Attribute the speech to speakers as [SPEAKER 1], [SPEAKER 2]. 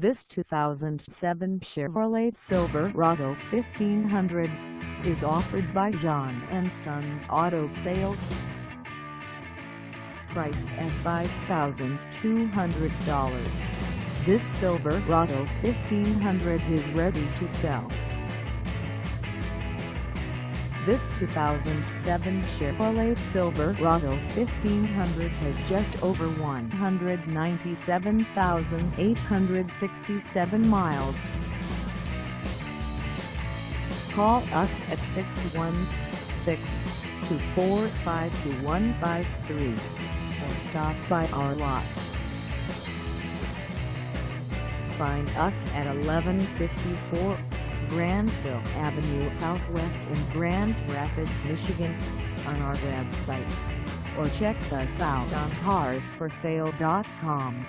[SPEAKER 1] This 2007 Chevrolet Silverado 1500 is offered by John and Sons Auto Sales. Priced at $5,200, this Silverado 1500 is ready to sell. This 2007 Chevrolet Silverado 1500 has just over 197,867 miles. Call us at 616-245-2153 or stop by our lot. Find us at 1154 Grandville Avenue Southwest in Grand Rapids, Michigan, on our website, or check us out on carsforsale.com.